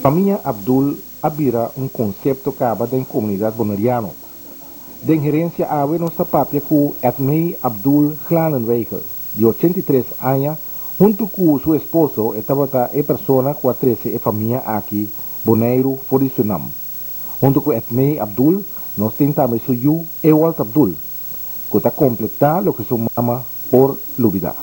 Família Abdul abira conceito caba da comunidade bonariana. De gerência a nossa pátria com Edmei Abdul Glanenweigel, de 83 anos, junto com seu esposo, estava a pessoa com a 13 família aqui, Bonaire, for Surinam. Junto com Edmei Abdul, nós tentamos suyu Ewald Abdul, que está completar o que se chama por Lubida.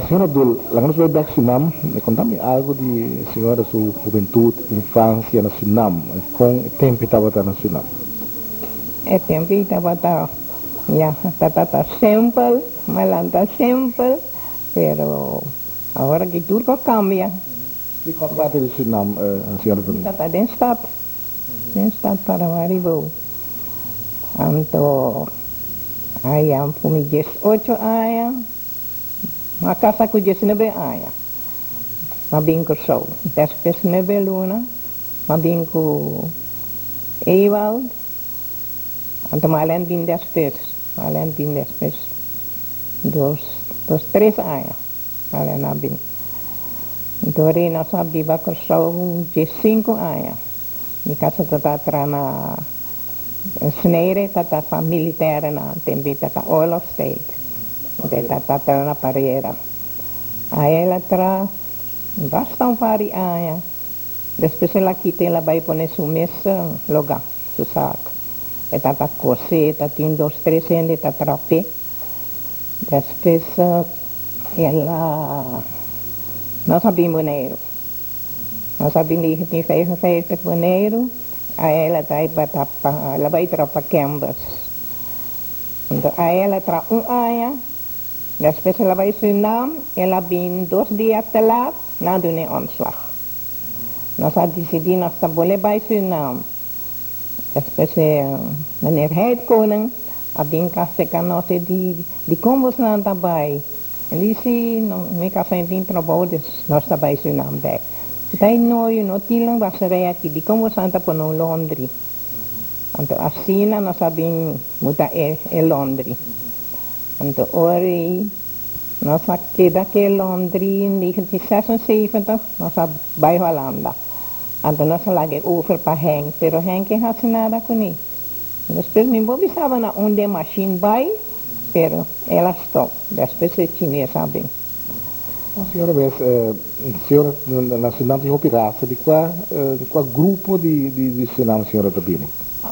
Senhora Abdul, lá no Sudan, Surinam, conta-me algo de senhora sua juventude, infância na Surinam, com o tempo estava na Surinam. O tempo estava tá simple, malanta simple, pero agora que tudo cambia. De qual parte de Surinam, senhora Abdul? Está dentro do estado para Maribou. Então, aí há 18 anos. A casa com 19 anos, mas bem com o sol. Depois 9 luna, mas bem com Ewald, então além bem depois, dos 3 anos, além bem. Então aí nós sabíamos com o sol 15 anos. Minha casa está na Sneire, está para militar, também está all of state. Está na parede. Aí ela traz bastante pari anos. Depois ela quita, ela vai pôr sua mesa, lugar, seu saco. Está cocer, tem 2, 3 anos, está trapé. Depois ela, nós sabemos Bonaire. Nós sabemos que tem feito Bonaire. Aí ela vai para Canvas. Então aí ela traz ano. Depois ela vai Surinam, ela vem 2 dias te laat, na doen een omslag. Nós decidimos nós estamos bij Surinam. Depois, meneer Heidkoning, a bem casa que nós de como se não trabalha. Ele disse, não casa em trabalho, nós estamos bij Surinam. Daí não tinha vasseria aqui, de como se não está no Londres. Então, assim nós sabemos mudar em Londres. Então, hoje, nós queda aqui em Londres, em 1976, nós vai Holanda. Então, nós lagi over para Henk, pero Henk não faz nada com ele. Depois, me mobilizava na onde a machine vai, pero ela stop. Depois, os chineses sabem. A senhora vê, a senhora na Surinam tem uma pirata, de qual grupo de Surinam a senhora está vindo?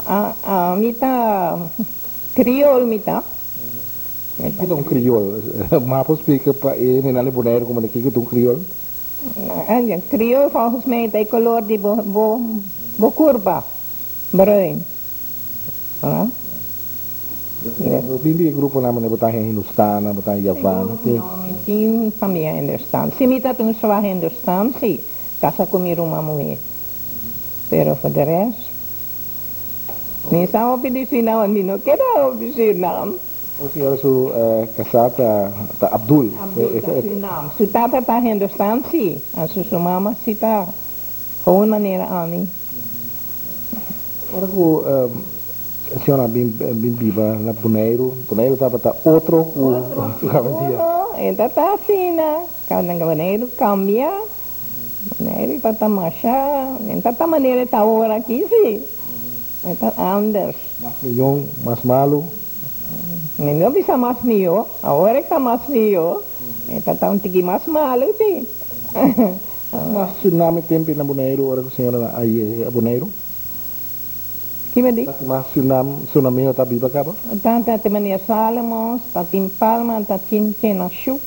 A mita crioulo, mita. Kita crioulo, mas posso explicar para ele na Bonaire como é que é crioulo? Crioulo volgens mij tem color de bo curva, bruin. Tem grupo na mana botar em Hindustan, botar em Javan, tem família Hindustan. Se me tá tão só Hindustan, sim, casa comigo uma mulher. Pero for the rest, nem sa oficina, não quero oficina. A senhora sou casada da Abdul. Não, se tata está Hindustan, sim. A sua mama se está de maneira a mim. Ora que a senhora bem viva na Bonaire estava outro Então está assim, né? Cada Bonaire cambia. Bonaire está marcha. Então a maneira está agora aqui, sim. Então anders. Mais milhão, mais malo. Não bisa mais niyo, agora está mais niyo. Então está tigi mais malo, sim. Mas tsunami tempo na Bonaire, ora que a senhora aí é Bonaire? Que me diz? Mas tsunami está viva acaba? Tanta temania Salomons, está em Palma, está em Chenachu.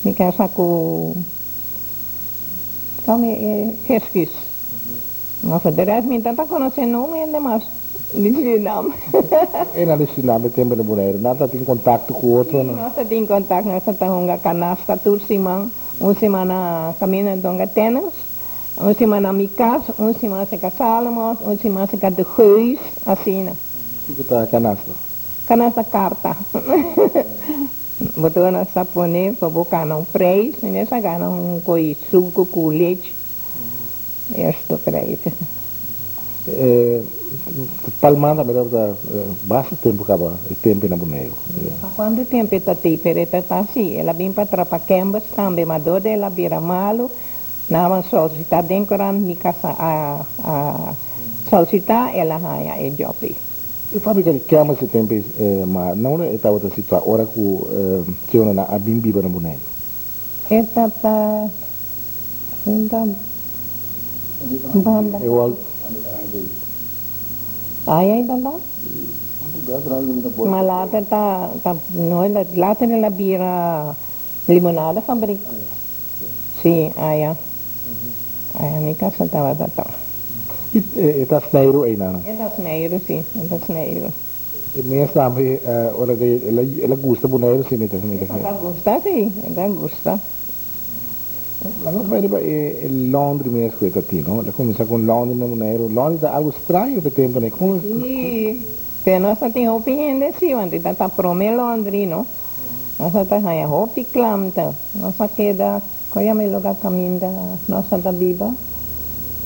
Me casa com Kami Heskis. Mas o resto me está conhecendo não ainda mais. Suriname. E na Suriname tempo na Bonaire, nada tem contato com o outro, não? Nós temos contato, nós estamos com canasta, tudo semana, semana caminhando com tenas, semana me casa, semana se casalamos, semana se casa de reis, assim, né? O que está canasta? Canasta carta. Botou na sapone, para bocar um preço, e nessa gana coi suco com leite. Este preço. Palmanda melhor da basta tempo acaba tempo na Bonaire. Quando tempo está tipo, está assim, ela vem para trapar quembas, também, mas toda ela vira malo, não solicitar decorando mi casa a solicitar, ela ganha e job. E fábrica de cama esse tempo, mas não é estava a situação hora que se ona a bimbiba na Bonaire. Esta está banda. Eu Aí ainda não. Mas lá está, lá tem ela vira limonada fábrica. Sim, aí a minha casa estava e está sneiro aí não? É das negros, sim, é das negros. E mesmo também hora que ela gosta Bonaire sim, me Ela gosta, sim, ela gosta. Não vai é Londres mesmo que está não? Ela começa com Londres na Bonaire. Londres é algo estranho para tempo, né? Sim, pero nós temos opinião desse, onde está prome Londres, não? Nós estamos aí, hopi clamta, nós queda, qual é o lugar caminho da nossa da Biba?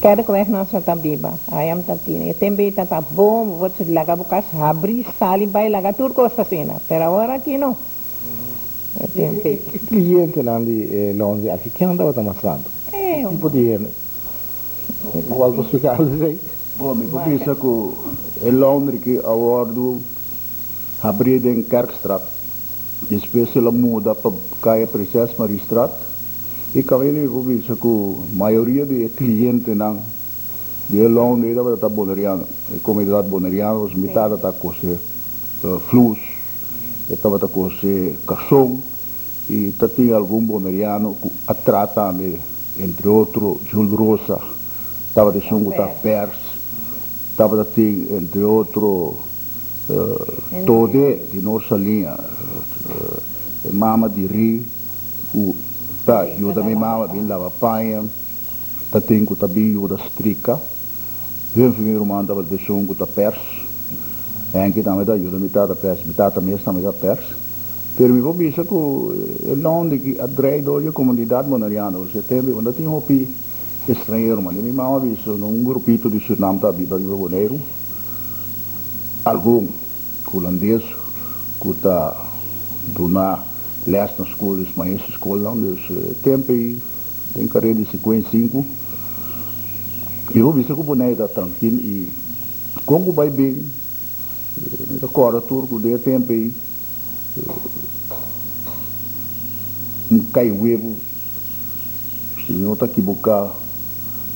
Quero que nós está viva, aí am tapine. Também está bom, você laga bukas abrir, sali, vai laga tudo coisa assim, pero agora aqui não. Que cliente não de Londres aqui que andava amassando? Tipo de algo especial aí. Bom, me pensa que é Londres que agora abrir em Kerkstraat, depois ela muda para cair Princess Marie Straat. E também eu penso que a maioria de clientes não de Londres está bonariano, a comunidade bonariana, os metade está com flus, estava a comer cação e tem algum bonariano que atrata também, entre outros, Júlio Rosa, estava de sungo da Pers, estava tem entre outros Tode de nossa linha, Mama de Ri, tá, eu também mama bem lava panha, tá tem que também eu da strica, vem primeiro manda de sungo da Pers, anche também da eu da metade da Pers, metade também também da Pers. Pero me vou pensar que Londres que atrai a comunidade monariana, você tem onde tem hopi estrangeiro, mas me mama isso num grupito de Suriname da Biba Rio Bonaire, algum holandês que está donar leste nas escolas, mas essa escola não, tem carreira de 55. Eu vou ver se o Bonaire está tranquilo e como vai bem, agora turco de tempo aí, cai o evo, se não está aqui boca,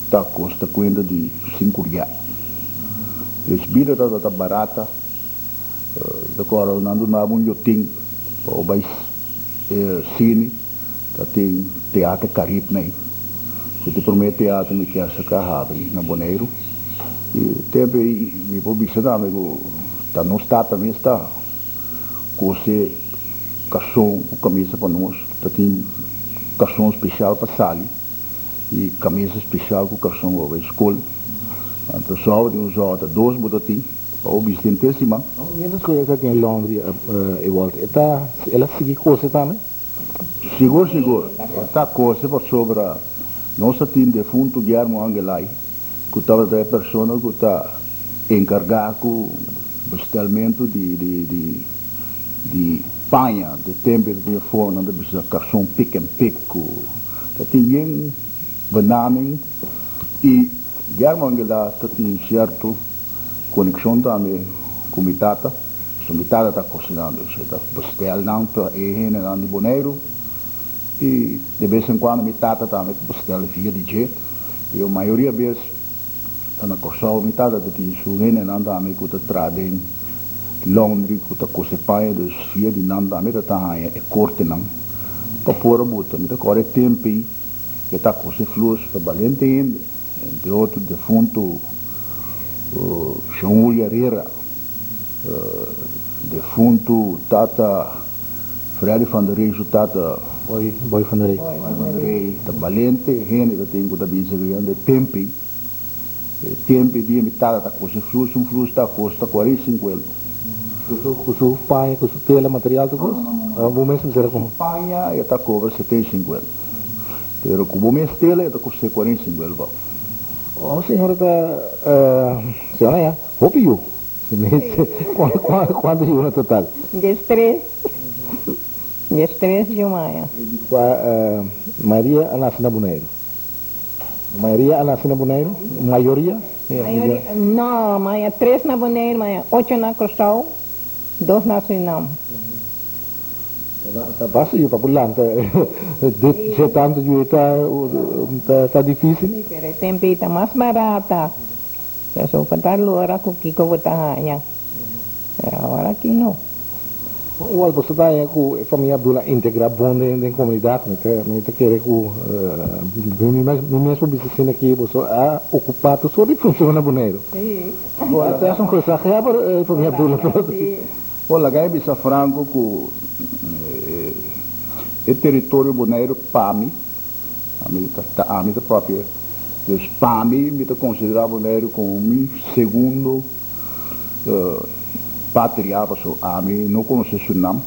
está custa cuenta de 5 reais. A bebida está barata, agora não há um yoting, ou vai cine, tem teatro Caribe, né? Que te promete teatro me quer sacar na Bonaire. E também me vou visitar, amigo, tá no estado também está, com esse cação, com camisa para nós, tem cação especial para sali e camisa especial com cação para escola. Então só de usar dois bototim para o vicentésima. E as coisas que tem em Londres e volta, ela segue coisa também? Seguro. Está coisa para sobre nossa team defunto Guilherme Angelai, que estava da pessoa que está encarregado com o bestelmento de panha, de tempo de fome, de carção pick and pick, que tem benaming e Guilherme Angelai tem certo conexão também com a mitata. A mitata está cozinhando, está bestelando para a de Bonaire. E de vez em quando a mitata também bestela via DJ. E a maioria das vezes está na coção, a mitata tem suene não também que está trazendo Londres, que está cozinhando dos via de não também está aí é corte não. Para pôr a bota, mas agora é tempo e está cozinhando flores para valente entre outros defunto Shaul Herrera, defunto Tata Freddy van der Rey, Tata Boy van der Rey. van der Rey, de valente gente que tenho da bisa de Pempe, tempo dia metade da coisa, fluxo da costa 45 euros. Kusu pai, kusu tela, material tu kus? Vou mesmo dizer como? Panha está cover 75 euros. Pero como mês tela está custa 45 euros. Oh, senhora senhora ya, hope you. Quanto you no total? 13 de maio. Maria nasce na Bonaire. Maioria nasce na Bonaire? Maioria? Não, maia 3 na Bonaire, maia 8 na Cristal, 2 na Suriname. Basta eu para pular, de tanto eu tá difícil. Pero o tempo está mais barata. Eu sou para dar lora com o que eu vou estar aí. Agora aqui não. Igual você está aí com a família Abdullah integrar bom dentro da comunidade, me tá querer com mesmo business aqui você a ocupado só de funciona boneiro. Sim. Até são coisas que a família Abdullah. Olha, ganha bisa franco com o território boneiro PAMI, a minha própria, então PAMI me está considerado boneiro como o segundo pátria, porque a mim não conhece Suriname.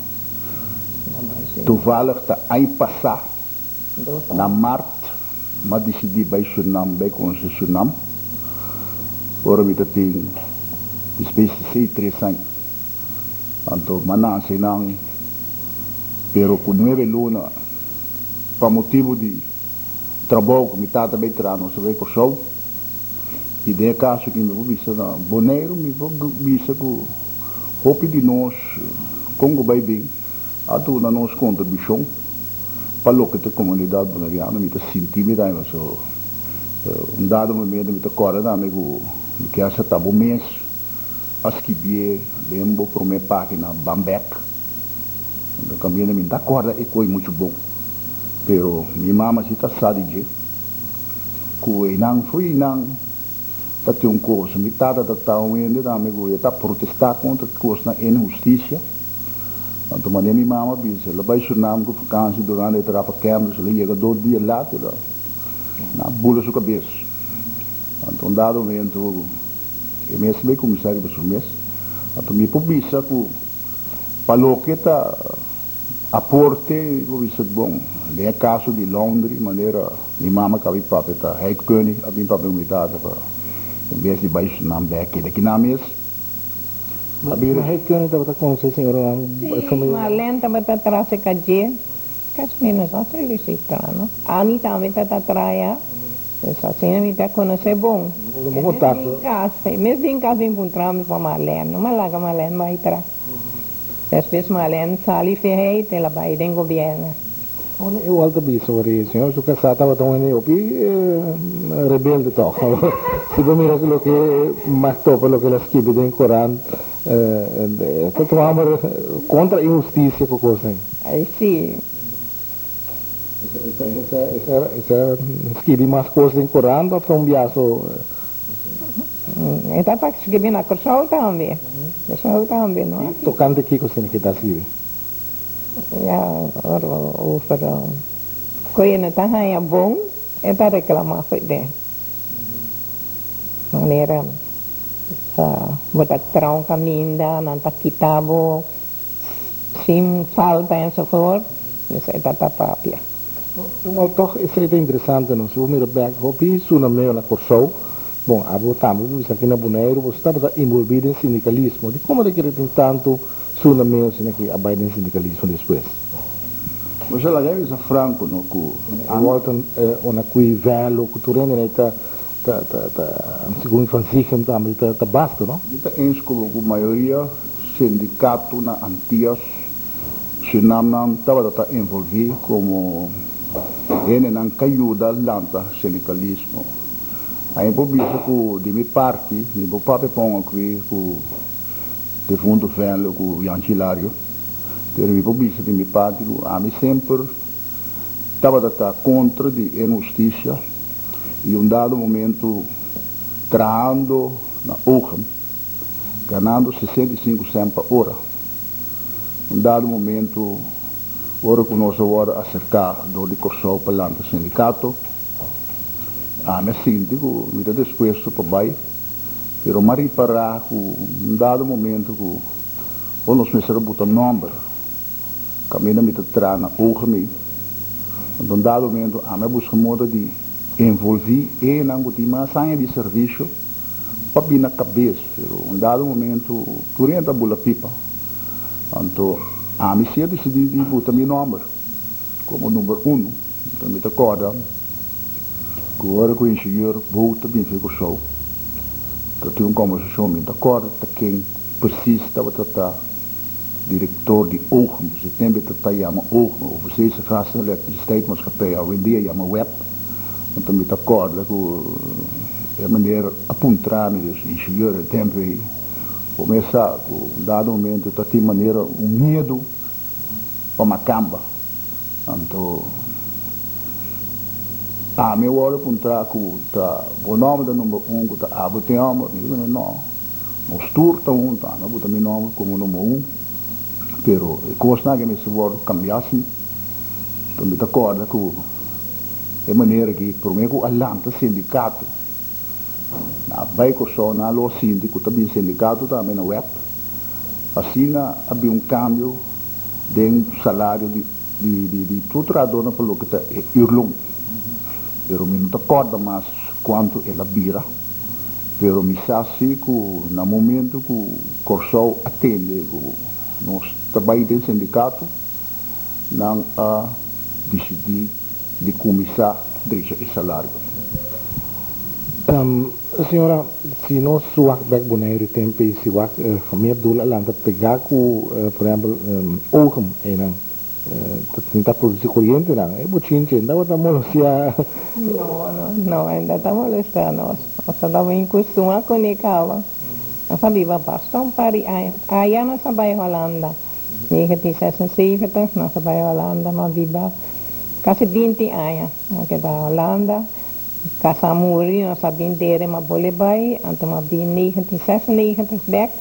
Toevallig está aí passar na Marte, mas decidi bij Suriname, bij conhecer Suriname. Agora me tem espécie 3 anos. Então, mananse não, pero com 9 lunas, para motivo de trabalho, me está também tirando, se vê com o show. E de caso que me vou visar na Bonaire, me vou visar com roupa de nós, como vai bem, a tu na nossa contribuição, para o que a comunidade bonaireana me está sentindo, me dá dado momento, me está correndo, amigo, que essa tá bom mês, as que bie, lembro por minha página, Bambek, então caminho me dá corda e coi muito bom, pero minha mama se está sabe que não foi não para ter curso, metade da tal ainda, amigo, está protestar contra o curso na injustiça. Então, mas minha mama disse, ela vai Suriname com vacança durante a trapa câmeras, ela chega 2 dias lá, na bula sua cabeça. Então, dado momento, eu mesmo bem comissário para o mês, então me publica que para o que está aporte, vou dizer, bom, é caso de Londres, maneira, minha mama que a minha própria está, Heikkönig, a minha própria umidade, em vez de baixo na Beck, daqui na mesa. Mas Heikkönig estava com você, senhora? Sim, Marlene estava atrás de cadeia, que as meninas não se listam, não? A Anitta também está atrás, essa senhora me está conhecendo bom. Bom contato. Mesmo em casa encontramos com a Marlene, não é que a Marlene vai atrás. Depois Marlene sai e fez, ela vai dentro do governo. Eu alto bi sobre senhor, tu casata estava tão eu rebelde toca. Se você mira lo que mais topa lo que las escribe en Corán, tanto amor contra injusticia com coisa. Aí sim. Essa escrevi mais coisas em Corán, ou foi biaço? Então para escrever na Corsol também. Corsol também, não é? Tocante aqui com você que está escrevendo. Coisa não está aí bom, está reclamando foi de maneira botar trão caminho, não está quitado, sim falta e so forth, isso está tapapia. Mas toch isso é interessante, não? Se eu miro bem, isso na meio na Corsol, bom, a botamos isso aqui na Bonaire, você estava envolvido em sindicalismo, de como é que tem tanto na meio assim aqui a baile sindicalismo depois. Você lá já franco no cu. Volta ona qui velho culturando né tá segundo Francisco também tá basta, não? Está em escola com maioria sindicato na Antias, Suriname estava envolvido como ele não caiu da lanta sindicalismo. Aí por isso que de minha parte, de meu papai põe aqui com de fundo velho com Yancilário, pero eu publico de minha parte, a mim sempre estava contra de injustiça e dado momento trabalhando na Ochem, ganhando 65 cents por hora. Um dado momento, hora que nós agora acercar do Corsol para o sindicato, a minha síndico me dá disposto para baixo, pero mari para um dado momento que nós precisamos botar número, caminho me traz na Ochem, um dado momento a minha busca modo de envolver e não gotima saia de serviço para vir na cabeça, um dado momento durante a bula pipa. Então, a missão decidi de botar meu número como número 1. Então, me acorda que agora que o engenheiro volta bem fica o show. Então, tem uma conversação, me acorda quem precisa estava tratar diretor de Ochem, você tem que tratar chama Ochem, ou você se faz a eletricidade, mas que pega hoje em dia chama web. Então, me acorda que a maneira apontar-me os engenheiros tem que começar, com dado momento, está de maneira um medo para macamba. Então, a minha hora apontar que o nome do número 1 que está a botar não, nós turta não botar meu nome como número 1, pero gosto que me se vou cambiasse, então me acorda que é maneira que por mim que alanta sindicato na bairro só na lo síndico também sindicato também na web assim havia um câmbio de um salário de tutorador na pelo que está irlum pero me não acorda mais quanto ela vira pero me sabe que no momento que o Corsol atende nós trabalho do sindicato não a decidir de começar esse salário. Senhora, se nós suak back boneiro tempo e se wak família Abdul alanta pegar com, por exemplo, Ochem não tentar produzir corrente não é bochinche ainda outra molosia não ainda estamos molestando nós estamos em costume conectava nós sabíamos bastante para aí nós sabíamos Holanda 1976 nós sabíamos Holanda mas viva quase 20 anos aqui da Holanda Casamuri, nós sabíamos dele, mas boleh baik, então mas bem 1996 back,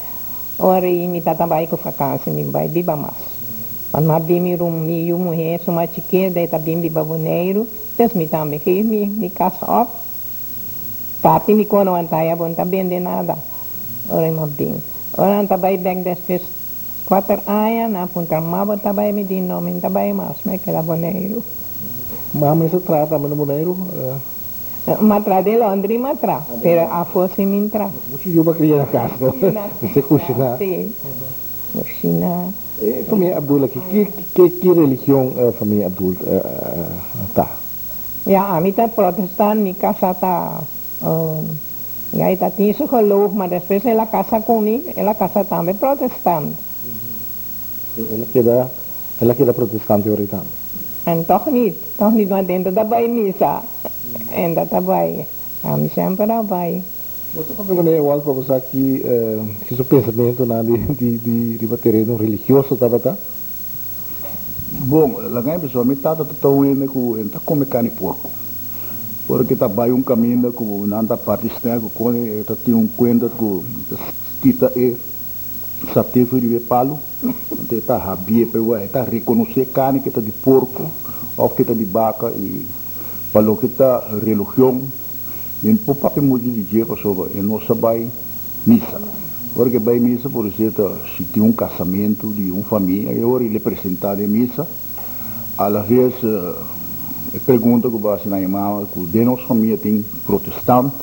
ora ini tata baik ke vakansi, mi baik di bamas. Pan mas bem mi mulher, suma chique, daí tá bem biba boneiro, des mi também que mi casa op, tapi mi kono antaya bon tá bem de nada, ora mas bem. Ora anta baik back depois 4 anos, na punta mabo tá baik mi di nome, tá baik mas, me queda boneiro. Mas isso trata de boneiro. Matra de Londres, matra, pero a fosse me entrar. Você juba cria na casa, você cozinha. Sim, cozinha. Família Abdul, que religião a família Abdul tá? Ja, a mim tá protestante, minha casa tá, e aí tá tinha isso geloof, mas depois ela casa comigo, ela casa também protestante. Ela queda protestante ahorita. En toch niet, want dentro daarbij misa. En dat daarbij, kami sempre daarbij. Você pode ver o algo para aqui que seu pensamento na de terreno religioso tá? Bom, lá ganha pessoa metade tá indo com tá come carne porco. Porque tá vai um caminho com nada parte estranho com tá tem um cuento com kita satisfeito de palo, então tá rabia para tá reconhecer carne que tá de porco ou que tá de vaca e falou que tá religião nem por papel muito dizer pessoa e não sabe missa porque vai missa por exemplo se tem um casamento de uma família e agora ele apresentar em missa a la vez pergunta que vai na irmã que de nossa família tem protestante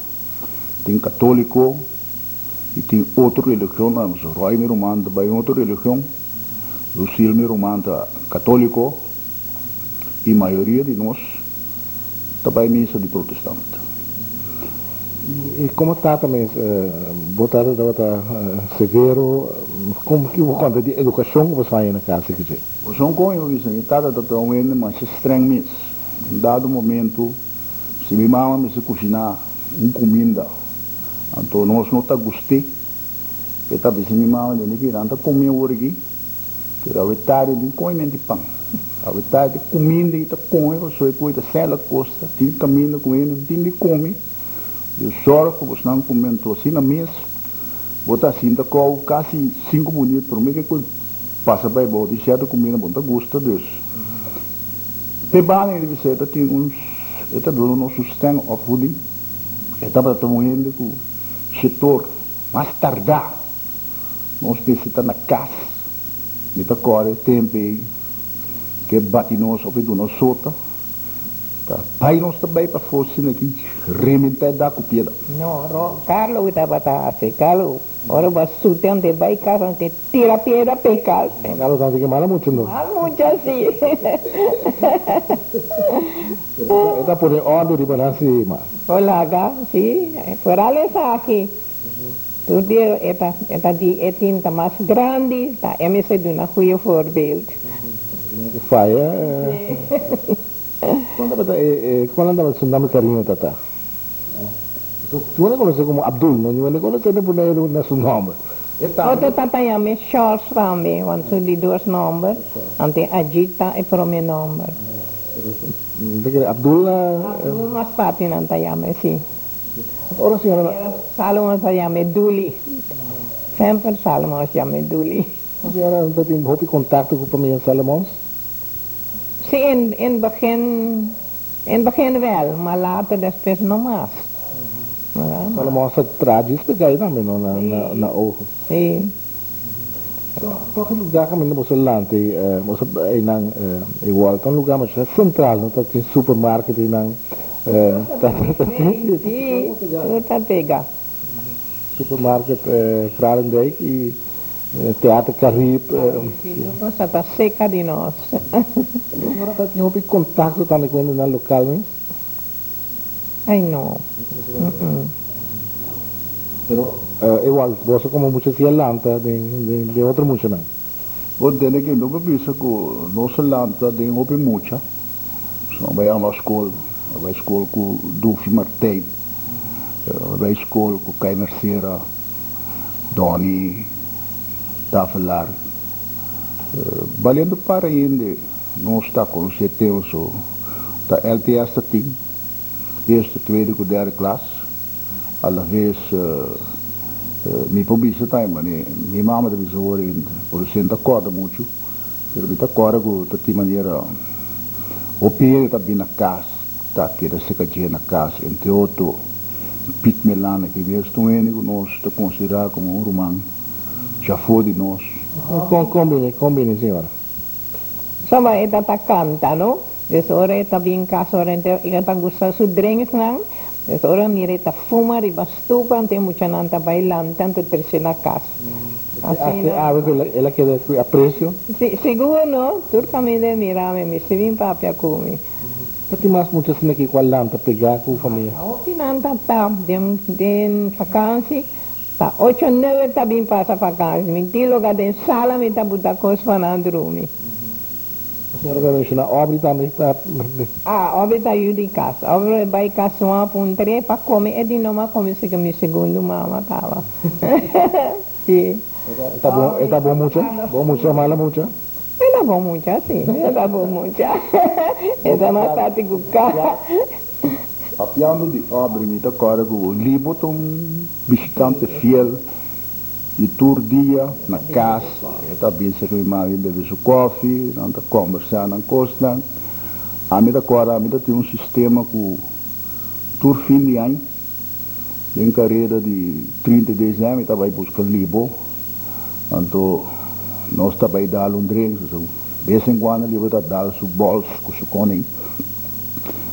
tem católico e tem outra religião, mas o Roy me romanta vai outra religião, o Sil me romanta católico e a maioria de nós também missa de protestante. E como está também, botada estava severo, como que o conta de educação que você faz na casa que dizer? O som com eu disse, estava totalmente mais estranho mesmo. Em dado momento, se minha mãe me se cozinhar comida então nós não tá gostei que tá bem minha mãe de que anda comer hoje aqui que a vetário de comer de pão a vetário de comida e tá comer só coisa sela costa tem caminho com ele tem de comer eu só que você não comentou assim na mesa botar assim, da qual quase 5 minutos, por mim que passa bem, bom, de certo comida, bom, tá gosta disso. Pebane de visita tem uns, está dando nosso sistema of fooding, estava tomando com o setor mais tardar, nós pensamos na casa, está agora tempo que bate nós sobre do nosso sota, pai nós também para força aqui, rementa da copia. No, Carlo estava assim, Carlo, ora bastante de vai casa, te tira piedra pecado. Carlos não tem mala muito, não. Ah, muito assim. Está por ordem de balançar, mas. Olha, sim, por ali aqui. Tudo é de tinta mais grande, tá? É me de uma boa voorbeeld. Que faia. Quando andava sundando carinho, tata. Tu não conhece como Abdul, não? Não conhece por aí no seu nome. Outro tata chama Charles também, quando são de 2 nomes, ante Agita e para o meu nome. Abdul. Abdul mas pati não tá chama assim. Ora senhora. Salomão tá chama Duli. Sempre Salomão chama Duli. A senhora não tem houve contato com a família Salomão? Sim, in begin wel, maar later depois não mais. Salomão se traduz pegar também na ogen. Sim. Toch een lugar que me você lá tem você aí não igual então lugar mas é central não tem supermarket e não Sim, tá pega. Supermarket Kralendijk e Teatro Caribe. Nossa, tá seca de nós. Agora tá tinha um contato também com ele no local, né? Ai não. Pero igual, você como mucho se alanta de outro mucho não. O dele que não pensa que nossa lanta de houve muita, só vai a escola com Dulce Martijn, vai a escola com Kai Merceira, Doni, Tafelar, valendo para ainda, não está com o setembro, está LTS tem, eerste, tweede, derde classe, alla vez mi pobisa time mi mama deve horen por senta acorda muito pero me acorda com de maneira o pie tá bem na casa tá que da seca na casa entre outro pit melana que mesmo estão indo nós está considerado como um romano já foi de nós combine senhora Sama eta tá canta, não? Desora eta bem casa ora eta gusta su drinks não? Desora mira eta fuma riba stupa ante mucha nanta bailando tanto terse na casa. Assim, ela quer aprecio. Seguro não? Turcamente de mirame, me se vim papia come. Tem mais muitas aqui com a lanta pegar com a família. O pinanta tá, den vacância, tá 8 9 tá bem passa vacância. Me tem lugar den sala me tá buta coisa para andrumi. A senhora vai mencionar obra também está. Obra tá aí de casa. Obra vai casa uma puntre para comer e de noma come se que me segundo mama tava. Sim. Está bom mucho, mala mucho. Era bom muito assim, era bom muito. Era matati cucca. Papiando de obra, me agora com o Liboton, visitante fiel, de tour dia na casa, está bem se que me bebe seu coffee, não está conversando na costa. A mim agora, tem um sistema com tour fim de ano, em carreira de 30 de dezembro, está vai buscar Libo, então nós também damos um drink, de vez em quando ele vai dar o bolso com o cone.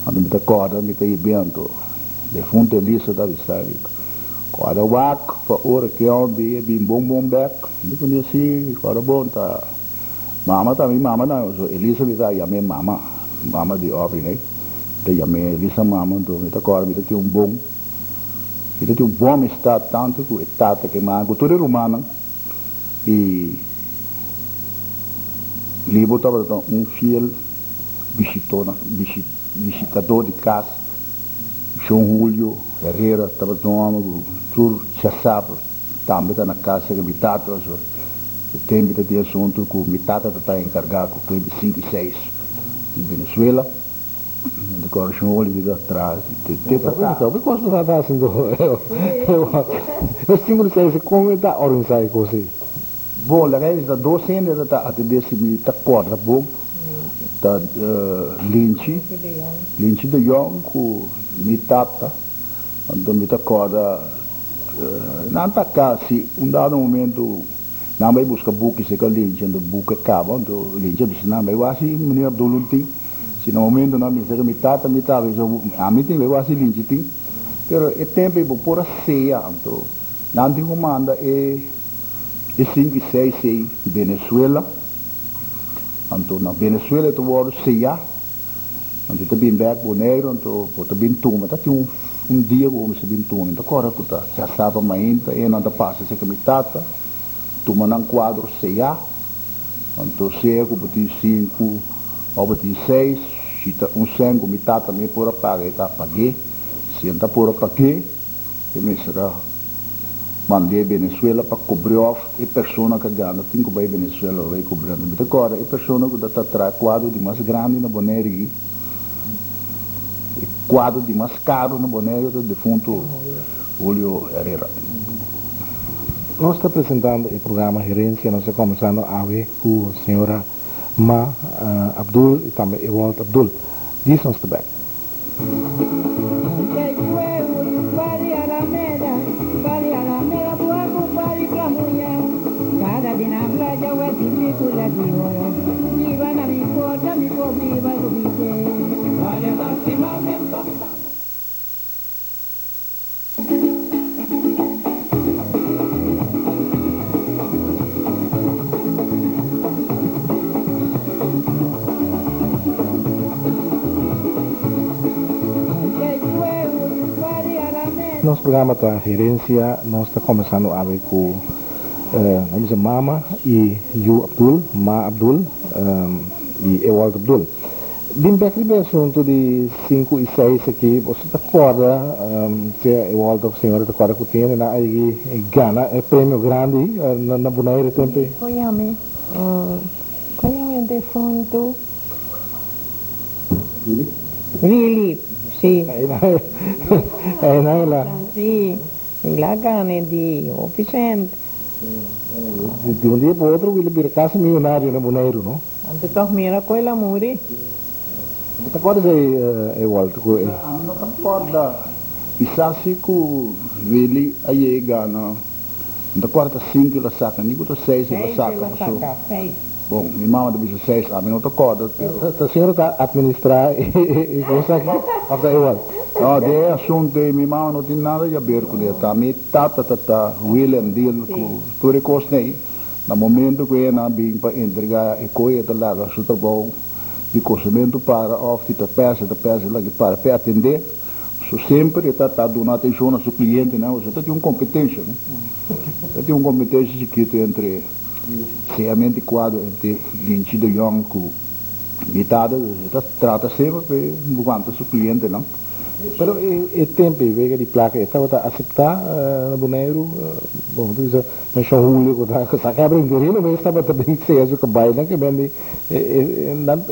A mim agora, me está evento, de fundo de lista da visão. Cada wak, para hora que é bem bom back, não conheci, cada bom tá. Mama também, mama não, Elisa me dá, chamei mama de obra, né? Então chamei Elisa mama, então me agora me tem um bom estado tanto que estado que mais cultura romana e Libo estava um fiel visitador de casa, João Julio Herrera estava tomando tour chassapo, também está na casa que me tata, tem que ter assunto que me tata está encarregado com 25 e 6 de Venezuela, De correção olha vida atrás. Então, por que você está fazendo? Eu sinto que como está organizado com você. Bom, lá é da docente da até desse me tá corda bom. Tá linchi de yong com me tata. Então me tá corda não tá cá se dado momento não vai buscar book se que linchi do book acaba do linchi bis não vai assim menino Abdulunti se no momento não me chega me tata a mim tem vai assim linchi tem pero é tempo por ceia então não tem comanda é 5 e 6 Venezuela. Então, na Venezuela, tu vai ceia. Então, tu vem back pro negro, então, tu vem tuma. Tá tinha dia que você vem tuma. Então, agora, tu tá, já sabe, mas ainda, não tá passa, se camitata. Tuma num quadro ceia. Então, ceia, que botem 5, ou botem 6. Se tá 5, mitata, me por apagar, tá apaguei. Se não tá por apaguei, que me será. Mandei Venezuela para cobrir off e pessoa que ganha tem que vai Venezuela vai cobrando mas agora e pessoa que está atrás quadro de mais grande na Bonaire quadro de mais caro na Bonaire do defunto Julio Herrera. Nós estamos apresentando o programa Gerência, nós estamos começando a ver com a senhora Ma Abdul e também Ewald Abdul. Diz-nos também. Nosso programa da gerência, nós estamos começando a ver com a minha mama e o Abdul, Ma Abdul e Ewald Abdul. Bem, o assunto de 5 e 6 aqui, você está acorda, se Ewald, a senhora está acorda que tem na Gana, é prêmio grande na Bonaire também? Conhame defunto. Really? Sì. Sì, la gana di officiante. De um dia para o outro, ele vira quase milionário na Bonaire, não? Ante toch mira quella muri. Você acorda aí, Ewald? Não acorda. Isasi que ele aí gana. Da quarta 5 ela saca, nem que 6 ela saca. 6. Bom, minha mãe disse 6, a mim não acorda. A senhora está a administrar e você aqui, até Ewald. Não, de assunto minha mãe não tem nada a ver com ele. Tá, me tata William Deal com tudo que costei. No momento que eu não vim para entregar e coisa da larga super bom de conhecimento para oferecer da peça lá para atender. So sempre está dando atenção ao seu cliente, não? Você tem uma competência, não? Você tem uma competência que entre seriamente quadro entre Linchi de Young com metade, você trata sempre de quanto seu cliente, não? Pero o tempo vega de placa estava a aceitar na Bonaire, bom, tu diz, mas só Julio que está quebra interino, mas estava também se ajuda com baile, que bem,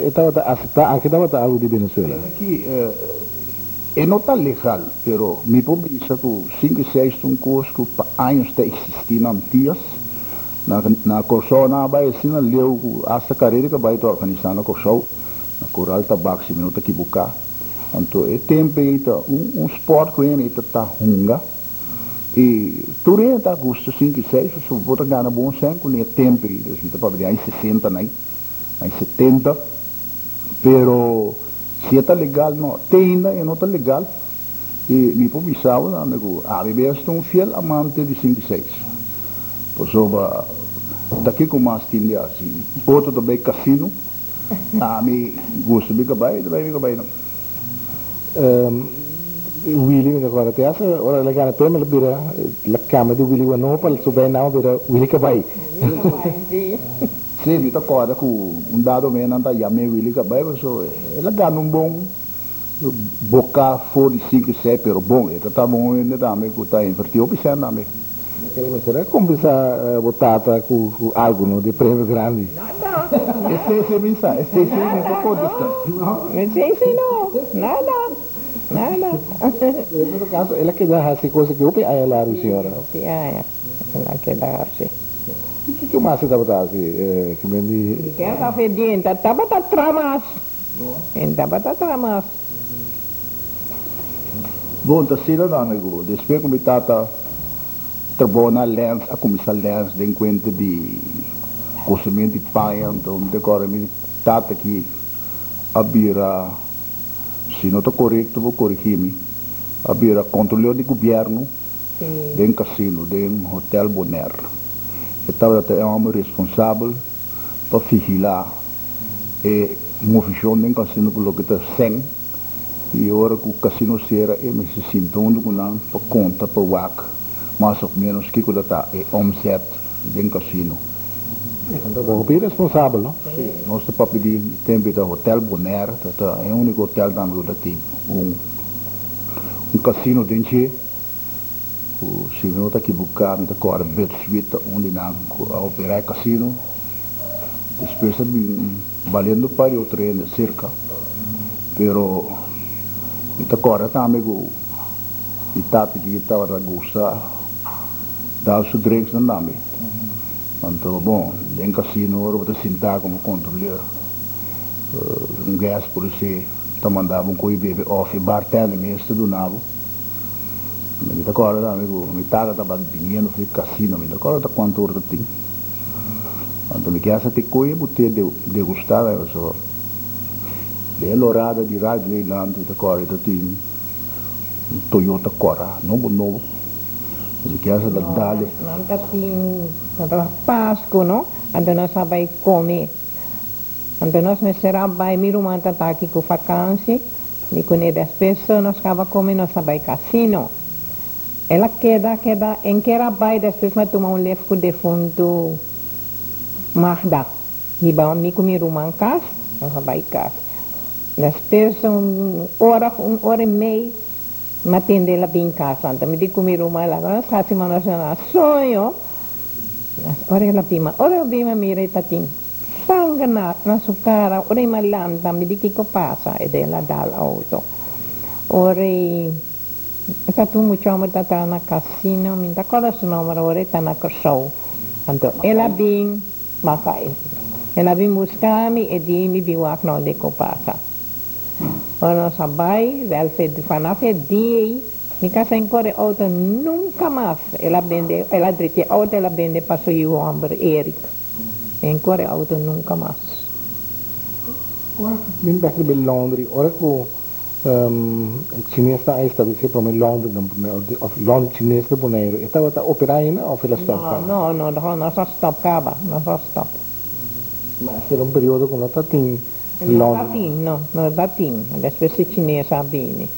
estava a aceitar, aqui estava algo de Venezuela. Aqui não está legal, pero me publica que 5 e 6 são coisas que para anos está existindo antigas, na Corsol, na vai assim, na leu, hasta carreira que vai estar organizando na Corsol, na Coral Tabaco, se não está equivocado. Então, é tempo esporte que ele está hunga e tudo está gosto 5 e 6, se você ganha bom sangue, é tempo, você pode ver em 60, em 70, pero se está legal, não, tem ainda e não está legal, e me publicava, amigo, a bebê é um fiel amante de 5 e 6, por sobre, daqui com mais time assim, outro também cassino, a mim gosto de cabai, não. Willy agora tem essa hora legal até mas vira a cama do Willy não para subir não vira Willy Cabai sim me acorda com dado mesmo anda já me Willy Cabai so ela ganha bom boca for de 5 e 6 pero bom ele tá bom ainda dá me que tá invertido pensando dá me Queremos ser conversar botata com algo, no, de prêmio grande. Nada. Este é mensagem, este é para contestar. Sim, não. Nada. Nada. No caso, ela quer dar essa coisa que eu pe aí lá, senhora. É. Ela quer dar assim. O que o mais você está botando assim? Que me diz... Quer estar fedendo, tá batata tramas. Tá batata tramas. Bom, tá sendo amigo. Depois como tata trabalha na lens, a começar lens de encontro de consumento de paia, então agora me tata aqui abrir se não está correto, vou corrigir-me, abrir controle de governo de um cassino, de um hotel Bonaire. Então é um homem responsável para vigilar e movição de um cassino por lo que está sem. E agora que o cassino será, me se sinto para conta, para o WAC, mais ou menos que está é omset de um cassino. Então, vou ser responsável, não? Sim. Nós estamos para pedir tempo do Hotel Bonaire, é o único hotel que tem um cassino dentro. O senhor está aqui buscando, está com a bed suite, onde não operar cassino. Depois, valendo para o trem cerca, pero está agora também o tata que estava a gostar, dá os drinks na nome. Então, bom, em cassino, eu vou sentar como controlador. Um gás, por isso, está mandando um coisa bebê off, bartender mesmo, do nabo. Mas agora, amigo, me está vindo, falei, cassino, mas agora está quanto hora tem. Então, me quer essa coisa, eu vou degustar, eu só. De lorada de rádio leilante, agora tem um Toyota Cora, novo. Mas que essa da Dali. Não está assim, Páscoa, não? Então nós vamos comer. Então nós será vai mirar uma tata aqui com vacância, e quando as pessoas nós vamos comer, nós vamos cassino. Ela queda, em que era vai, depois vai tomar um levo de fundo, marda. E vamos comer uma casa, nós vamos casa. Depois uma hora e meia, me atende ela bem em casa, então me diz comer uma lá, nós fazemos nosso sonho, ora ela bima mira e tatim, sangue na sua cara, ora ela lanta, me diz que passa, e dela dá o auto, ora está tu muito amor está na casino, me dá cola su número, ora está na show, então ela bem, macai, ela bem buscar-me e diz-me biwak não de que passa. Ora sabai, ela fez dia, me casa em Coreia auto nunca mais. Ela drite auto, ela vende para o homem Eric. Em Coreia auto nunca mais. Min back in Londres, ora que o chinês está estabelecido para Londres, Londres chinês de Bonaire, estava a operar ainda ou foi a stop? Não, nós só stop caba, nós só stop. Mas era um período quando está tem não dá tim, depois se chinês sabe.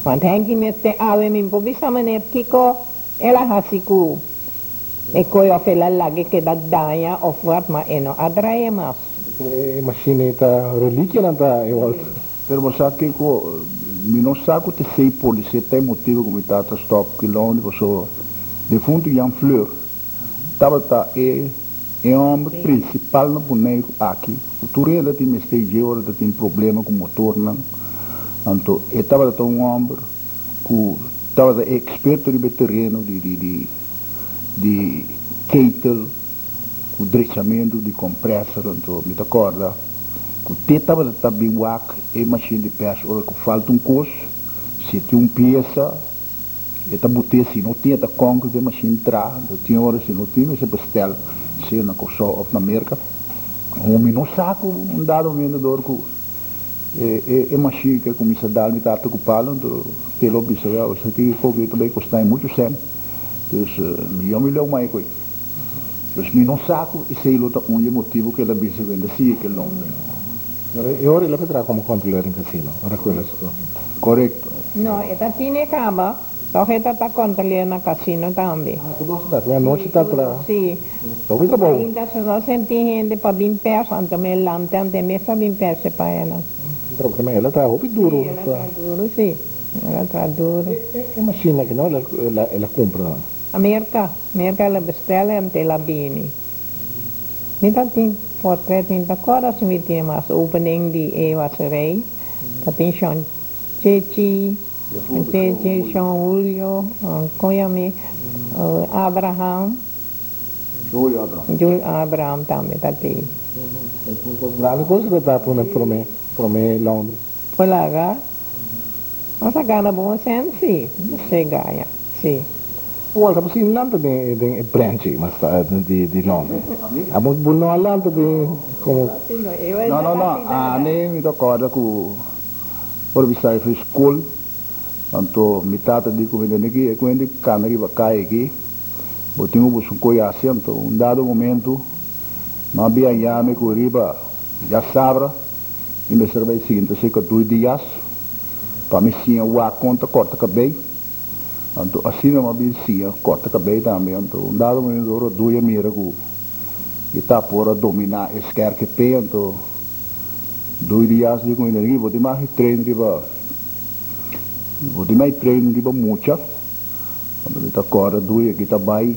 Quando tem que meter ave me improvisa maneira que ela hasiku e coi ofela lagi que da daia of what ma eno adraia mas. Machineta relíquia não está igual. Pero você sabe que não sabe que sei polícia tem motivo como está a stop que longe você de fundo Jan Fleur estava é o homem principal no Bonaire aqui. O Turela tem esteja tem problema com o motor não. Então estava um homem que estava experto de terreno de kettle, com drechamento de compressor, então me acorda. Que estava bem wak e machine de peça, ora que falta um coço, se tem uma peça, está botando se não tinha da concrete, a machine tra, tinha hora se não tinha, se pastel, se na coça ou na merca, não saco um dado vendedor que machine que começa a dar me está ocupado, então pelo observar, isso aqui porque também custa muito sempre, então milhão mais coisa. Então me não saco e sei luta motivo que ela bisa vende assim que não. E ora ela potrà como controllare in casino, ora quello è Corretto. No, esta tiene caba, la gente está controlando el casino también. Ah, tu posso dare, non ci sta tra... Sí. Dove boh? Ainda se não senti gente para limpar, então me lante ante mesa limpar se para ela. Perché ela sta un po' duro. Ela está duro, sim. Ela está duro. E macchina che no, ela compra. Amerika la bestellen en Tel Aviv. Niet dat die portret in de koras met die mas opening die wasserij. Dat is Sean Chechi, Chechi, Sean Julio, Koyami, Abraham, Jules Abraham também tá aí. Grande coisa que está para me Londres. Polaga, nossa gana bom sense, se ganha, sim. Well, tapos in land de branch mas di Londres. Amo buno land de como No, nem me recordo que por visar foi school, anto mitad de comida aqui, é quando câmera vai cair aqui, botinho busco coisa assento, dado momento, mas bem me curiba, já sabe, e me serve seguinte, cerca de 2 dias, para me sim a conta corta cabelo. Anto assim não me sim corta cabelo também, anto dado momento oro 2 mira que está por dominar esquer que pe, anto 2 dias de comida aqui, botinho mais treino riba. Vou mais treino de muita, quando está agora dois aqui tá vai,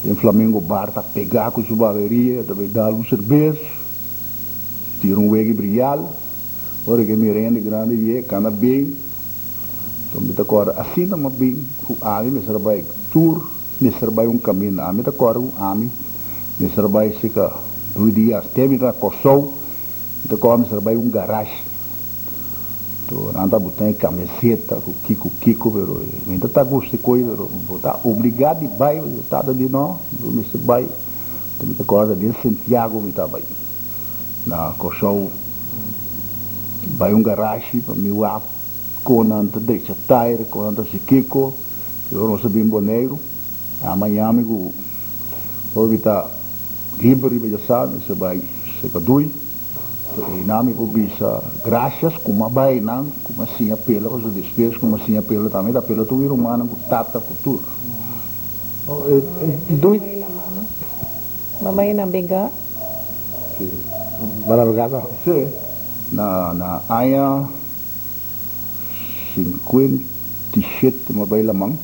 tem Flamengo bar tá pegar com sua barbearia, também dar cerveja, tira weggy brilhal, ora que me rende grande e cana bem, então me tá agora assim também bem, o ami me serve tour, me serve caminho, ami tá agora ami, me serve fica 2 dias, termina coçou, me tá agora me serve garagem. Anda botando camiseta, Kiko, pero ainda está gosto de coisa, está obrigado de bairro, está de não, me se vai, também está corda de Santiago, me está vai, na Cochão, vai garagem para me lá, com anta deixa tire, com anta se Kiko, eu não sabia boneiro, amanhã amigo, vou estar livre, já sabe, se vai, se cadui. E nami po bisa gracias kuma bay nang kuma sinya pela os despes kuma sinya pela também da pela tu rumana ku tata kultur. Dois Mamãe na biga? Barabagata. Sim. Na aya 57 mabay lamang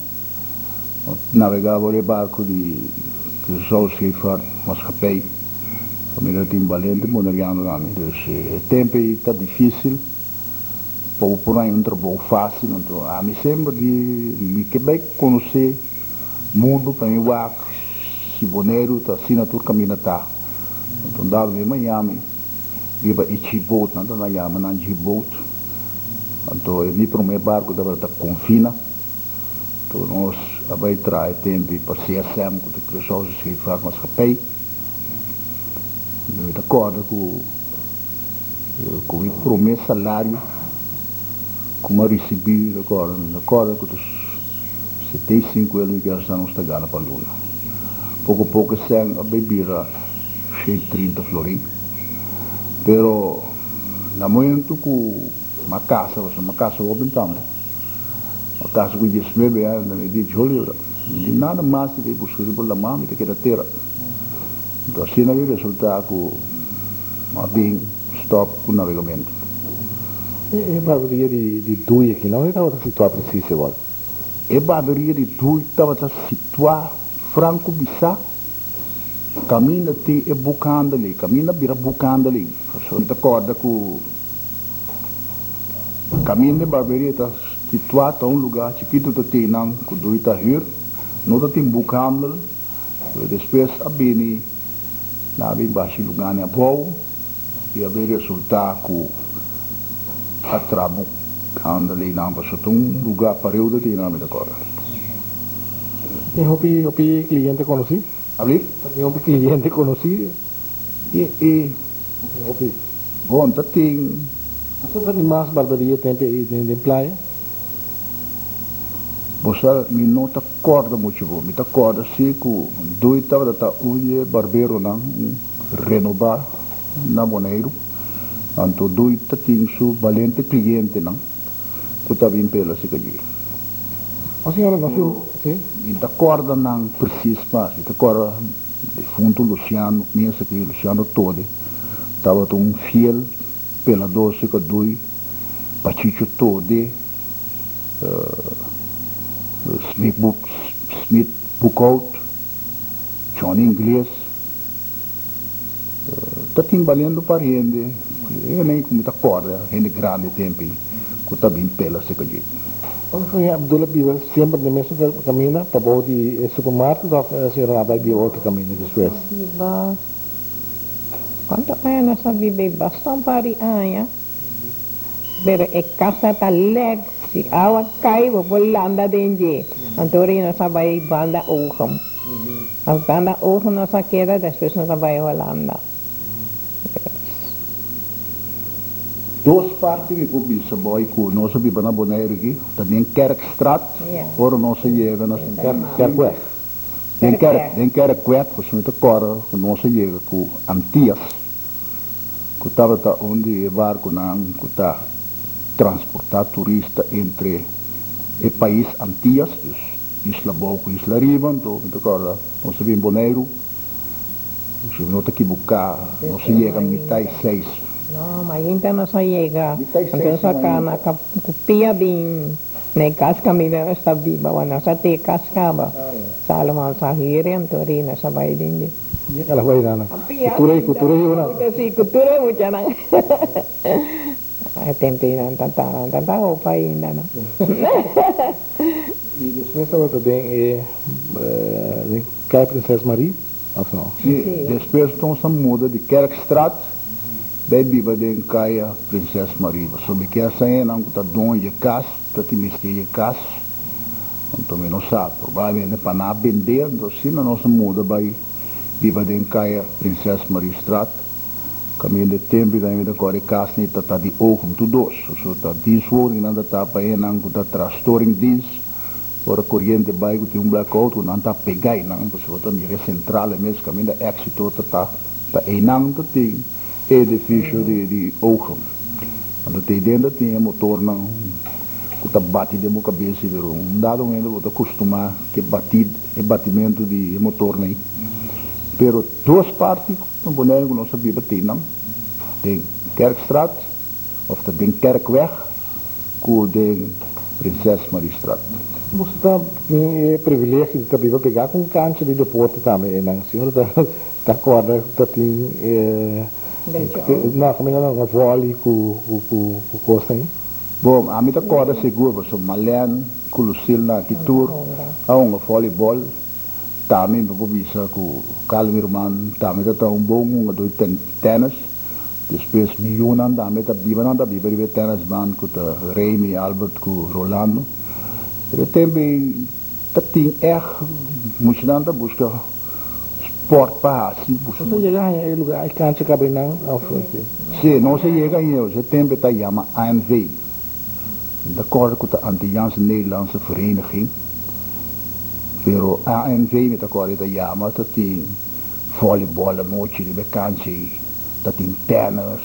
navegava o barco de Sol Schiffer Mascapei. Família tem valente, moneriano nami. Dus o tempo está difícil, por aí um trabalho fácil, então a mim sempre de me Quebec conhecer mundo para mim lá, se boneiro tá assim na tua caminho tá, então dá me Miami, iba ichi boat, então na Miami na ichi boat, então me para o meu barco da verdade confina, então nós vai trazer tempo para CSM que o cresceu se faz mas capei. Eu acordo com o primeiro salário como eu recebi agora com os 75 euros que já não está ganhando para a luna. Pouco a pouco sem a bebida cheia de 30 florim. Pero na momento que uma casa open também, uma casa que diz bebê ainda me diz olha, nada mais de buscar por lá mãe que quer ter. Então assim não vai resultar com uma bem stop com o navegamento. E barbearia de Dui aqui não estava situada precisa agora. E barbearia de Dui estava situada Franco Bissá, caminha te e bucando ali, caminha vira bucando ali. Você está acorda com caminho de barbearia está situado a um lugar chiquito de Tenang, com Dui está hier, não está tem bucando, depois a beni na bem baixo lugar né bom e a ver resultado com a trabu anda ali na baixa um lugar para eu de na da agora. Tem hopi cliente conheci? Ali? Tem hopi cliente conheci? E hopi. Bom, tá tem. Você tem mais barbearia tem de praia? Você me não tá corda muito bom, me tá corda se com dois tava da unha barbeiro não renovar na Boneiro, anto dois tá tem su valente cliente não, que tá bem pela se que dia. A senhora não sim? Me tá corda não precisa mais, me tá corda de fundo Luciano, minha aqui Luciano todo, tava um fiel pela doce que dois Pachicho todo. Smith Bukout, Johnny Inglês, está timbalando para gente, nem com muita corda, gente grande tempo, que está bem pela seca de. Foi Abdullah vive sempre no mesmo caminho para o supermercado ou a senhora vai vir outro caminho depois? Quando eu nessa vive bastante para a pero a casa está leg, se a água cai, vou landa dentro. Então nós vai banda ogen. A banda ogen nós queda, depois nós vai Holanda. Duas partes de Cubisa, boy, que nós vivemos na Bonaire aqui, tem Kerkstraat, ou nós chega na Kerkweg. Tem Kerkweg, você me toca, nós chega com Antias, que estava onde o barco não, que está transportar turista entre o país Antias, Isla Boco, Isla Riba, então agora nós vimos Bonaire, se não está equivocado, nós chega a metade 6. Não, mas então nós chega, então só cá na copia bem, na casca minha está viva, nós até cascava, Salomão Sahiri, então nós vai dentro. Ela vai lá, cultura eu não. Sim, cultura muito não. Tempe tanta roupa ainda não. E depois estava também Cai Princesa Maria, não? Sim, depois então se muda de Kerkstraat, daí viva de Caia Princesa Maria. Sobre que essa é não está dono de casa, está te mistura de casa, então não sabe, provavelmente para não vender, então se não se muda vai viva de Caia Princesa Maria Straat. Caminho de tempo da minha cor casa nem tá de ogen tudo so tá diswoning nanda tá para não tá transtoring dis ora corrente vai que um blackout não tá pegar não porque o tá mira central mesmo caminho da éxito tá não tem edifício de ogen quando tem dentro tem motor não que tá bate de boca cabeça de dado ainda vou acostumar que batimento de motor nem pero duas partes não boneco não sabia bater não tem Kerkstraat of tem Kerkweg com tem Princesa Maria Straat. Você está privilégio de também pegar com cancha de deporte também, não? A senhora está corda, está tem não, como não, vôlei com coisa aí? Bom, a minha corda segura, sou Malen, com Lucille na Kitur, há voleibol. Também vou visar com o Calvin Irmão, também está bom, dois tênis, depois Miunan, também está viva tênis band com o Remy, Albert, com o Rolando. E também tem muito nada busca sport para assim. Você chega aí lugar, aí cancha cabe não, sim, não se chega aí, você tem que chama ANV, de acordo com a Antilliaanse Nederlandse Vereniging. Pero a ANV met elkaar dat jammer dat die volleyballen mootje die vakantie, dat die tennis,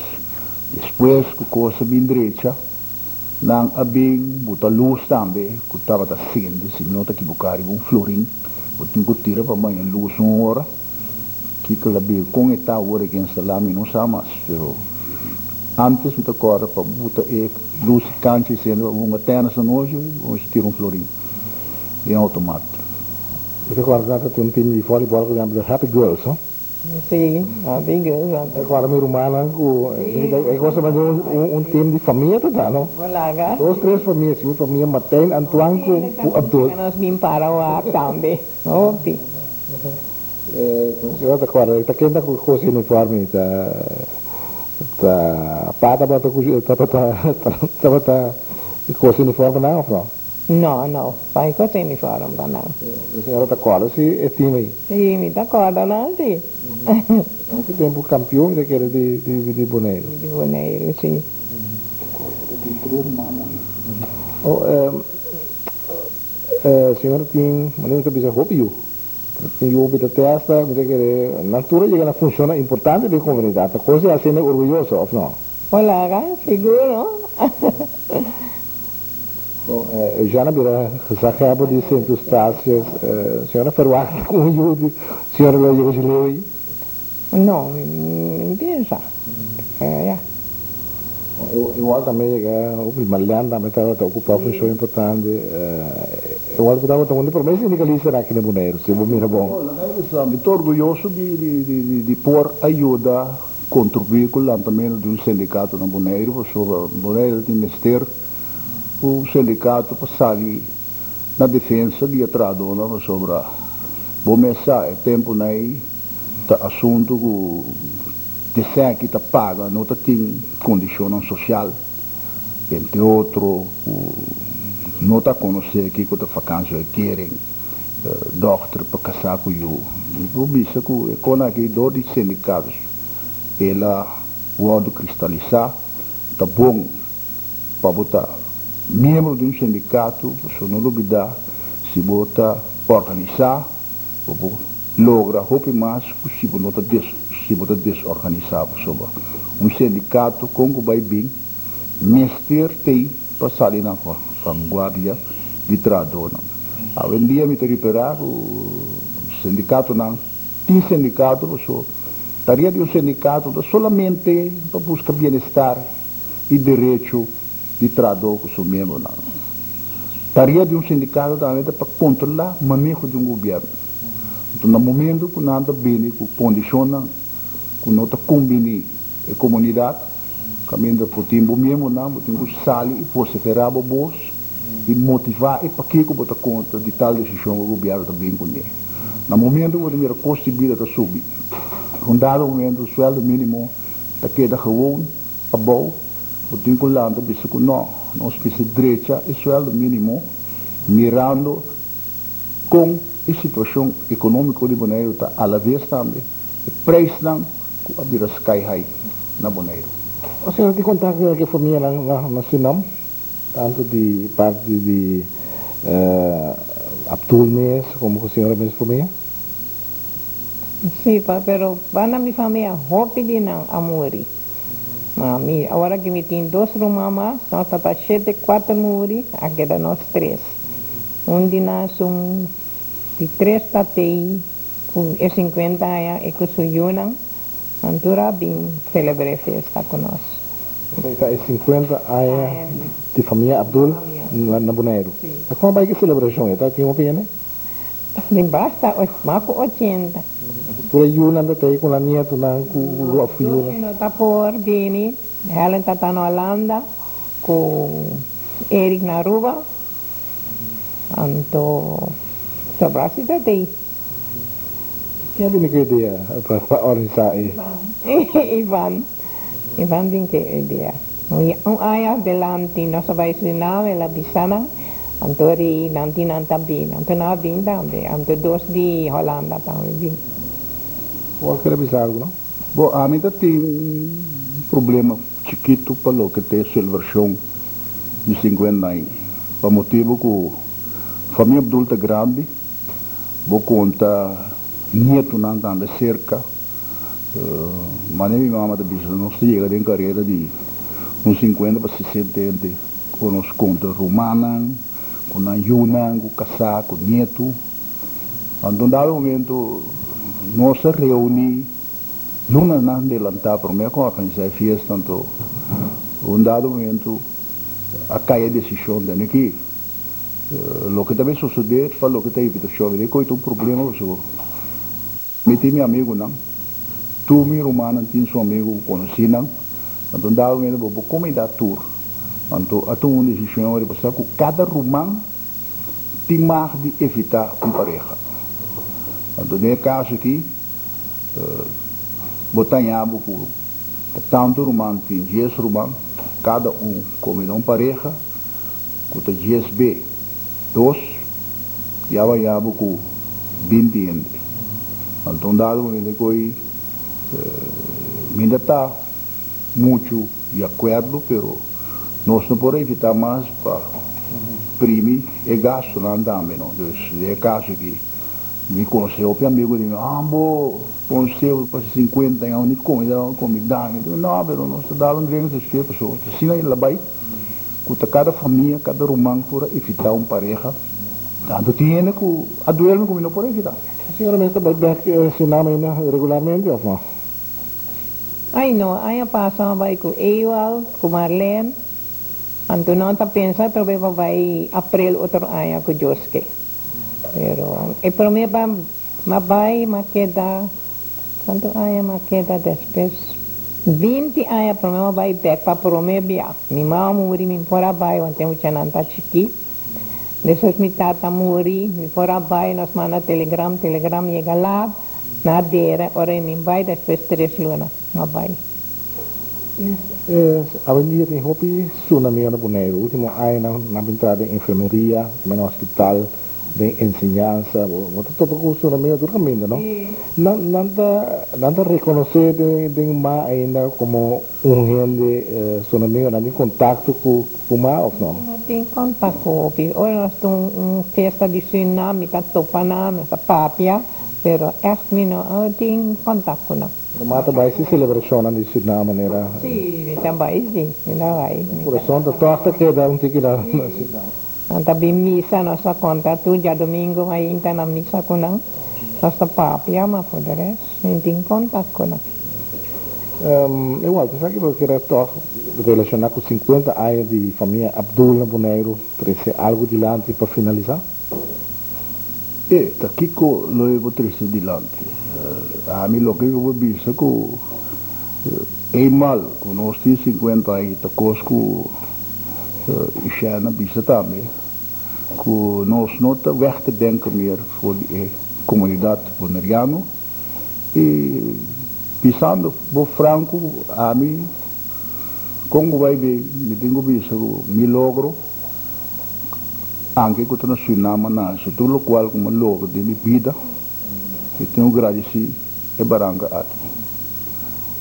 depois que coisa bem direita, não a bem botar luz também, que estava da acende, se não está equivocado, florim, que tem que tirar para banhar luz uma hora, que ela bem com esta hora que instalar não sabe mais, pero antes met elkaar para botar luz cancha sendo uma tennis hoje, vamos tirar florim, em automático. Agora tem time de voleibol que chama Happy Girls, não? Sim, Happy Girls. Agora meu irmão, eu gosto de time de família, tá, não? Wala Duas, três famílias, uma família Martin, Antoine com Abdul. Nós vim para o também, ok. Agora, está quem está com o uniforme, pata bata com o uniforme não? Não, vai com sem uniforme para não. A senhora está corda, se é time aí? Sim, me está corda, não, sim. Quanto tempo campeão daquele de Bonaire? De Bonaire, sim. A senhora tem, maneira que bisa roupa tem roupa da testa, mas que natura chega na função importante da comunidade, a coisa é assim orgulhoso, ou não? Olá, seguro. Bom, já na beira, já acaba de centros tácias, a senhora verwacht com o judo, a senhora lá chega de leu aí? Não, não pensa. Eu também, o Malhan também está ocupando função importante, Eu acho que estava tomando promessa sindicalista aqui no Bonaire, se vou mirar bom. Estou orgulhoso de pôr ajuda, contribuir com o lançamento de um sindicato no Bonaire, porque o Bonaire tem que ter um sindicato para sair na defesa de Atradona sobre a começar é tempo aí tá assunto que se que tá paga não tá tem condição social entre outros não tá conhecer aqui que tá vacância querem doctor para casar com eu bisa que quando aqui dor de sindicatos ela o cristalizar tá bom para botar membro de um sindicato, você não duvida, se você organizar, você logra roupa mais se você desorganizar. Um sindicato, como vai bem, mestre tem para sair na vanguarda de tradona. Hoje em dia, me reparar, o sindicato não tem sindicato, você estaria de um sindicato solamente para buscar bem-estar e direito de trador com o seu membro. Não. Tarefa de um sindicato também para controlar o manejo de um governo. Então, no momento que nada bem, que condiciona, que não combina a comunidade, caminho para o tempo mesmo, não, tem que sair e perseverar o bolso e motivar e para que você conta de tal decisão que o governo também conhece. No momento que a custo de vida está subindo, com dado momento o sueldo mínimo está queda gewoon, a bom, o tempo lá anda bisa que nós precisamos direita e sueldo mínimo mirando com a situação econômica de Bonaire está à la vez também e preço não que a vira sky high na Bonaire. O senhor tem contato com a família na Sunam, tanto de parte de Abdul Mes como a senhora mesmo família? Sim, pero van a mi familia hopi din ang amuri. Agora que me tem 2 rumãs, nós estamos para 7, 4 muri, aqui da nós 3. De nós de 3 tatei, com 50 anos, e com o Yunan, Antura bem celebrei festa com nós. Está 50 anos de família Abdul na Bonaire. Como vai que celebração é? Está aqui uma pena? Basta, mako 80. Por aí Yunan está aí com a nieta com o Yunan. Não está por Bini, ela está na Holanda com Eric Naruba. Então, o Brasil está aí. Quem é que ideia para organizar aí? Ivan tem que ideia. Aí adelante, nós vamos ensinar ela bisana. Antori nanti nantabi, anto na bin também, anto 2 de Holanda também. Qual que era bizarro, não? Bom, a mim tem problema chiquito para o que tem a versão de 50 anos. Para motivo que a família adulta grande, vou contar nieto não também cerca, mas minha mamãe da bisna não chega em carreira de uns 50 para 60 anos, com nos conta romana, com a Yunan, com o Caçá, com o Nieto. Então, dado momento, nós reunimos, não nos adelantar, para mim, com a organizar a festa, tanto, dado momento, a caia decisão de que, o que também suceder, falou que está invitação, de que um problema, me tem meu amigo, não? Tu, meu romano, tem seu amigo, conheci, não? Então, dado momento, vou comendar tour. Então, a tua decisão é passar que cada romano tem mais de evitar uma pareja. Então, nesse caso aqui, botar em abo que tanto romano tem 10 romanos, cada comida uma pareja, que tem 10 B, 2, e vai abo com 20 anos. Então, dado momento que ainda está muito de acordo, pero nós não podemos evitar mais para prime e gasto não também, não. Então, é caso que me conheceu o amigo de mim, conheceu para 50 anos, nem comida, não, mas nós damos um drink de pessoas. Assim, ele vai, com cada família, cada romano, para evitar uma pareja. Tanto tem que a duelo como não pode evitar. A senhora mesmo está se nome regularmente, ou não? Ai não, aí passa vai com Ewald, com Marlene, Anto não está pensando talvez vai april outro ano com Joske. Pero e para mim vai queda quanto ano queda depois 20 anos para mim vai back para promebia. Mi mama muri mi fora vai ontem o chananta chiqui. Depois mi tata muri mi fora vai nas mana telegram chega lá na dera ora mi vai depois 3 luna vai. Avenida tem hopi tsunami na Bonaire. Último ano na entrada em enfermeria, no hospital, de enseñanza, todo com tsunami do caminho, não? Nada reconhecer de ma ainda como gente tsunami, não tem contato com ma ou não? Não tem contato com hoje nós temos festa de tsunami, tá topana, essa papia, pero não tem contato não. Mata vai se celebração de tsunami maneira. Sim, também sim, ainda vai. Por isso da torta que dá tique lá. Anta misa nossa conta tu já domingo aí então na misa com não. Nossa papia mas por resto não tem contato com não. Igual, pensava que eu queria relacionar com 50 anos de família Abdul na Bonaire, trazer algo de lá para finalizar? Tá aqui que eu vou trazer de lá. A mim lo que eu vou dizer que é mal, quando nós temos 50 anos, tá conosco isso é na bisa também, que nós não tá verte denken meer voor de comunidade bonaireana e pensando por Franco a mim como vai bem me tenho visto me logro anche con una tsunami nasce tutto lo qual come logro di mia vita e tenho agradecido e baranga a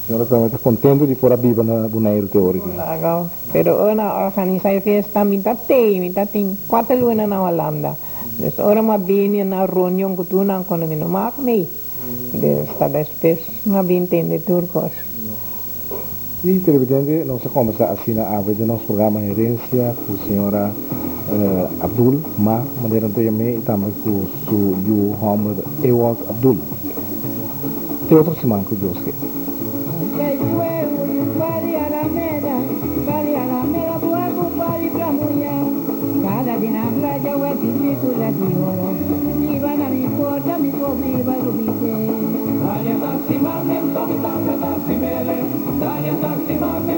senhora está contente de fora viva na Bonaire teórica? Legal. Pero na organizar festa minta tem 4 lunas na Holanda. Des ora ma bini na reunião que tu não quando me não mak me. Está depois na bem entende turcos. E televidente, nós começamos assim a ave de nosso programa Herência com a senhora Abdul, maneira também e também com o Muhammad Ewald Abdul. Tem outra semana com o Joske. Dale taxi, mame, tome, tome, taxi, mere. Dale taxi, mame,